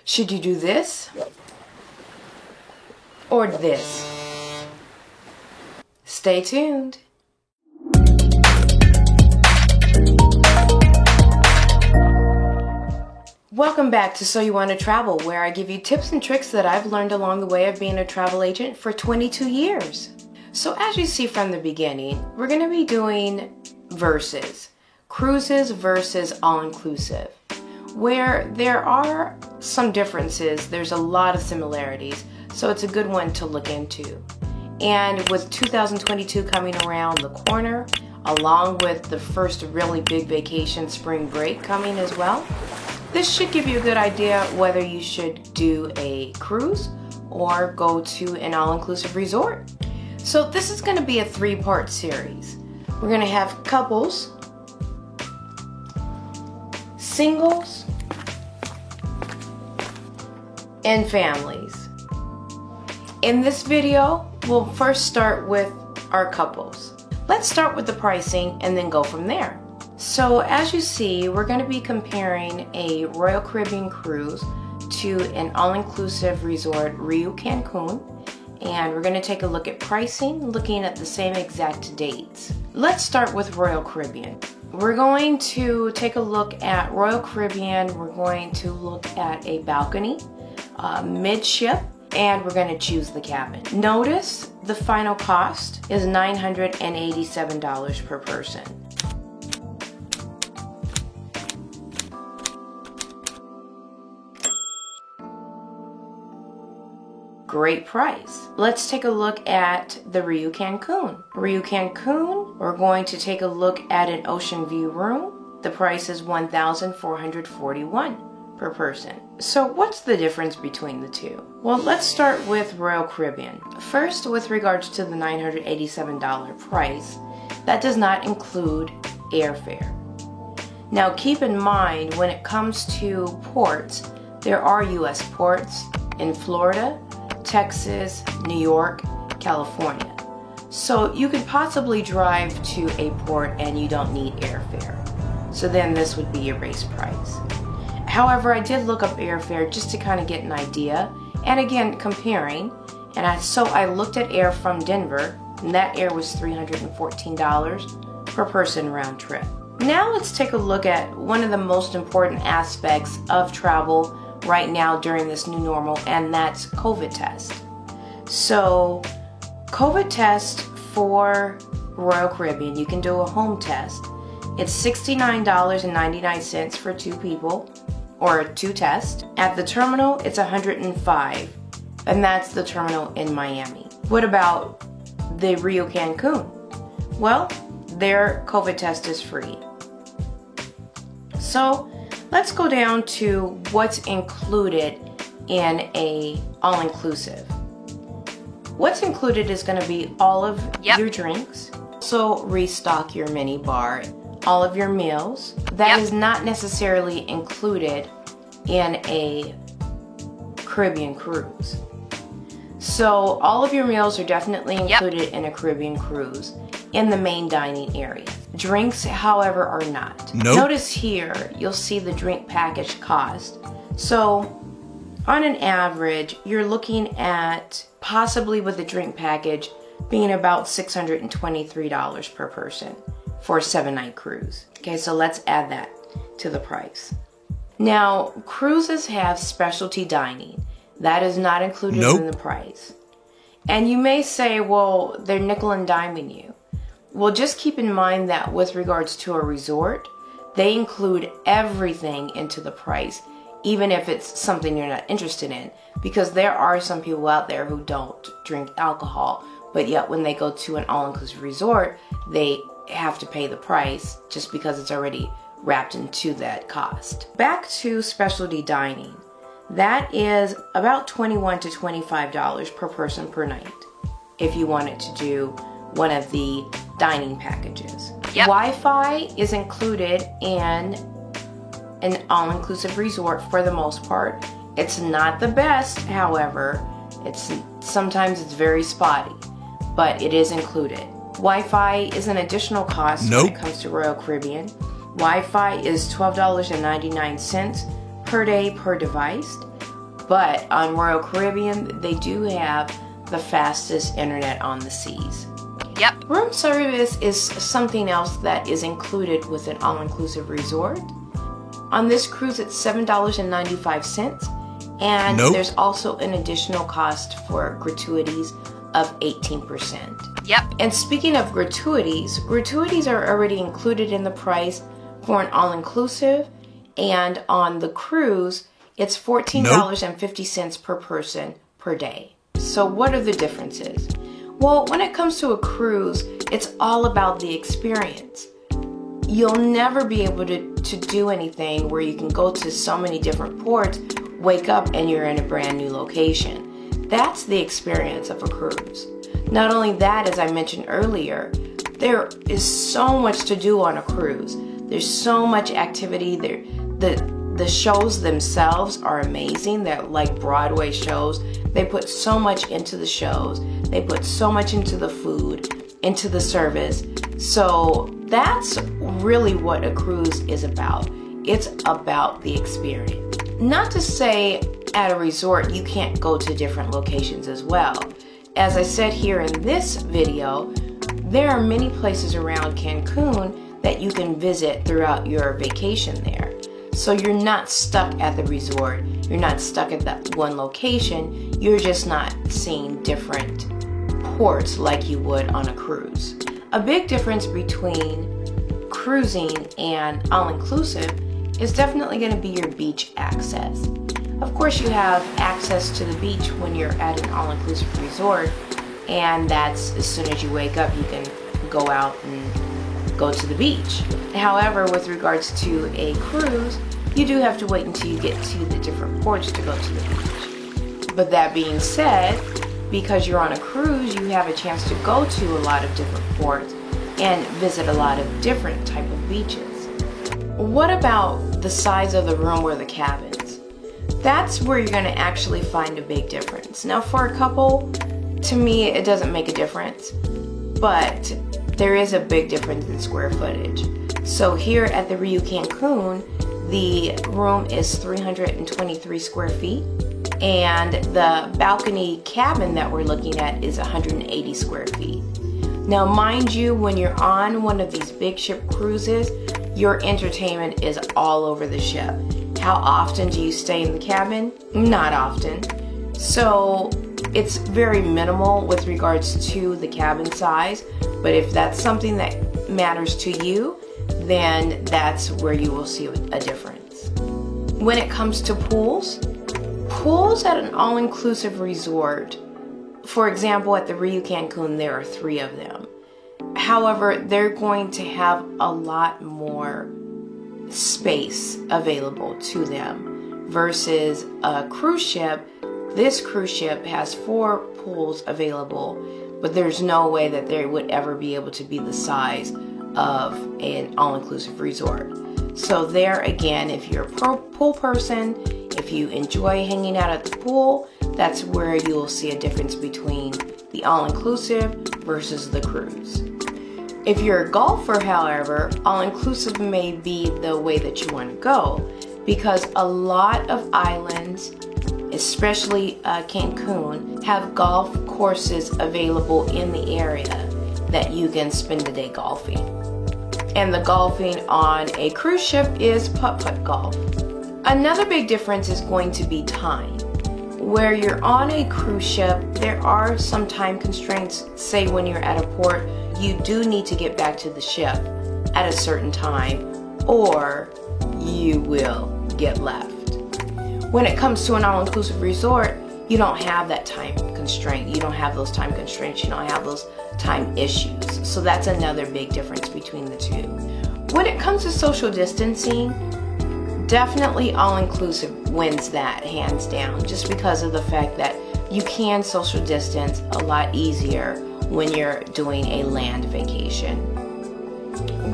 Should you do this or this? Stay tuned. Welcome back to So You Want to Travel, where I give you tips and tricks that I've learned along the way of being a travel agent for 22 years. So as you see from the beginning, we're going to be doing versus. Cruises versus all-inclusive. Where there are some differences, there's a lot of similarities, so it's a good one to look into. And with 2022 coming around the corner, along with the first really big vacation, spring break, coming as well, this should give you a good idea whether you should do a cruise or go to an all-inclusive resort. So this is going to be a three-part series. We're going to have couples, singles, and families. In this video, we'll first start with our couples. Let's start with the pricing and then go from there. So as you see, we're going to be comparing a Royal Caribbean cruise to an all-inclusive resort, Riu Cancun, and we're going to take a look at pricing, looking at the same exact dates. Let's start with Royal Caribbean. We're going to take a look at Royal Caribbean. We're going to look at a balcony, midship, and we're going to choose the cabin. Notice the final cost is $987 per person. Great price. Let's take a look at the Riu Cancun. Riu Cancun, we're going to take a look at an ocean view room. The price is $1,441 per person. So what's the difference between the two? Well, let's start with Royal Caribbean. First, with regards to the $987 price, that does not include airfare. Now keep in mind, when it comes to ports, there are U.S. ports in Florida, Texas, New York, California. So you could possibly drive to a port and you don't need airfare. So then this would be your base price. However, I did look up airfare just to kind of get an idea, and again comparing, and so I looked at air from Denver, and that air was $314 per person round trip. Now let's take a look at one of the most important aspects of travel right now during this new normal, and that's COVID test. So COVID test for Royal Caribbean, you can do a home test. It's $69.99 for two people, or two tests. At the terminal, it's $105, and that's the terminal in Miami. What about the Riu Cancun? Well, their COVID test is free. So let's go down to what's included in a all-inclusive. What's included is going to be all of your drinks. So restock your mini bar, all of your meals. That is not necessarily included in a Caribbean cruise. So all of your meals are definitely included in a Caribbean cruise in the main dining area. Drinks, however, are not. Notice here, you'll see the drink package cost. So on an average, you're looking at possibly with the drink package being about $623 per person for a 7-night cruise. Okay, so let's add that to the price. Now, cruises have specialty dining. That is not included in the price. And you may say, well, they're nickel and diming you. Well, just keep in mind that with regards to a resort, they include everything into the price, even if it's something you're not interested in, because there are some people out there who don't drink alcohol, but yet when they go to an all-inclusive resort, they have to pay the price just because it's already wrapped into that cost. Back to specialty dining. That is about $21 to $25 per person per night if you wanted to do one of the dining packages. Wi-Fi is included in an all-inclusive resort for the most part. It's not the best, however. Sometimes it's very spotty, but it is included. Wi-Fi is an additional cost when it comes to Royal Caribbean. Wi-Fi is $12.99 per day per device. But on Royal Caribbean, they do have the fastest internet on the seas. Yep. Room service is something else that is included with an all-inclusive resort. On this cruise, it's $7.95, and there's also an additional cost for gratuities of 18%. Yep. And speaking of gratuities are already included in the price for an all-inclusive, and on the cruise, it's $14.50 per person per day. So what are the differences? Well, when it comes to a cruise, it's all about the experience. You'll never be able to do anything where you can go to so many different ports, wake up, and you're in a brand new location. That's the experience of a cruise. Not only that, as I mentioned earlier, there is so much to do on a cruise. There's so much activity there. The shows themselves are amazing. They're like Broadway shows. They put so much into the shows. They put so much into the food, into the service. So that's really what a cruise is about. It's about the experience. Not to say at a resort you can't go to different locations as well. As I said here in this video, there are many places around Cancun that you can visit throughout your vacation there. So you're not stuck at the resort. You're not stuck at that one location. You're just not seeing different ports like you would on a cruise. A big difference between cruising and all-inclusive is definitely going to be your beach access. Of course, you have access to the beach when you're at an all-inclusive resort, and that's as soon as you wake up, you can go out and go to the beach. However, with regards to a cruise, you do have to wait until you get to the different ports to go to the beach. But that being said, because you're on a cruise, you have a chance to go to a lot of different ports and visit a lot of different type of beaches. What about the size of the room or the cabins? That's where you're going to actually find a big difference. Now, for a couple, to me, it doesn't make a difference, but there is a big difference in square footage. So here at the Riu Cancun, the room is 323 square feet, and the balcony cabin that we're looking at is 180 square feet. Now, mind you, when you're on one of these big ship cruises, your entertainment is all over the ship. How often do you stay in the cabin? Not often. So it's very minimal with regards to the cabin size, but if that's something that matters to you, then that's where you will see a difference. When it comes to pools at an all-inclusive resort, for example, at the Riu Cancun, there are 3 of them. However, they're going to have a lot more space available to them versus a cruise ship. This cruise ship has 4 pools available, but there's no way that they would ever be able to be the size of an all-inclusive resort. So there again, if you're a pool person, if you enjoy hanging out at the pool, that's where you will see a difference between the all-inclusive versus the cruise. If you're a golfer, however, all-inclusive may be the way that you want to go, because a lot of islands, especially Cancun, have golf courses available in the area that you can spend the day golfing. And the golfing on a cruise ship is putt-putt golf. Another big difference is going to be time. Where you're on a cruise ship, there are some time constraints. Say when you're at a port, you do need to get back to the ship at a certain time, or you will get left. When it comes to an all-inclusive resort, you don't have that time constraint. You don't have those time constraints. You don't have those time issues. So that's another big difference between the two. When it comes to social distancing, definitely all-inclusive wins that hands down, just because of the fact that you can social distance a lot easier when you're doing a land vacation.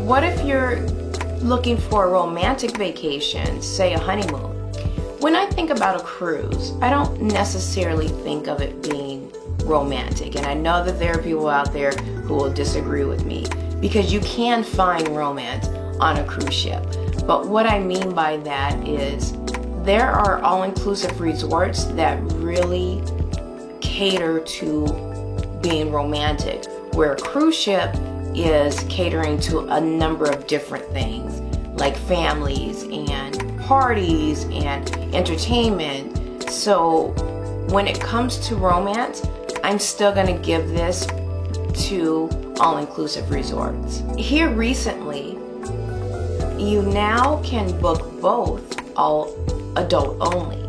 What if you're looking for a romantic vacation, say a honeymoon? When I think about a cruise, I don't necessarily think of it being romantic, and I know that there are people out there who will disagree with me, because you can find romance on a cruise ship. But what I mean by that is there are all-inclusive resorts that really cater to being romantic, where a cruise ship is catering to a number of different things, like families and parties and entertainment. So when it comes to romance, I'm still gonna give this to all-inclusive resorts. Here recently, you now can book both all adult only.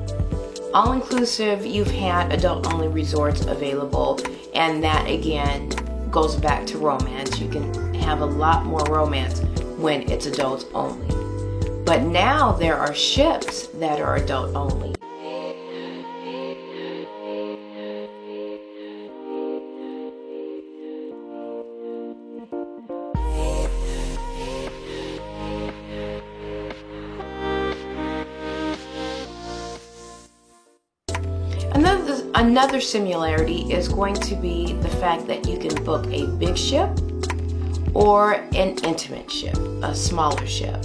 All-inclusive, you've had adult only resorts available, and that again goes back to romance. You can have a lot more romance when it's adults only. But now there are ships that are adult only. Another similarity is going to be the fact that you can book a big ship or an intimate ship, a smaller ship.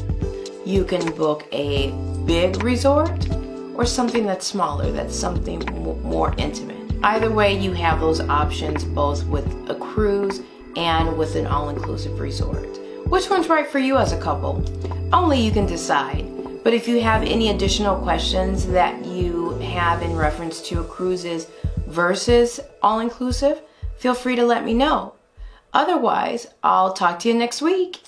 You can book a big resort or something that's smaller, that's something more intimate. Either way, you have those options both with a cruise and with an all-inclusive resort. Which one's right for you as a couple? Only you can decide. But if you have any additional questions that you have in reference to cruises versus all-inclusive, feel free to let me know. Otherwise, I'll talk to you next week.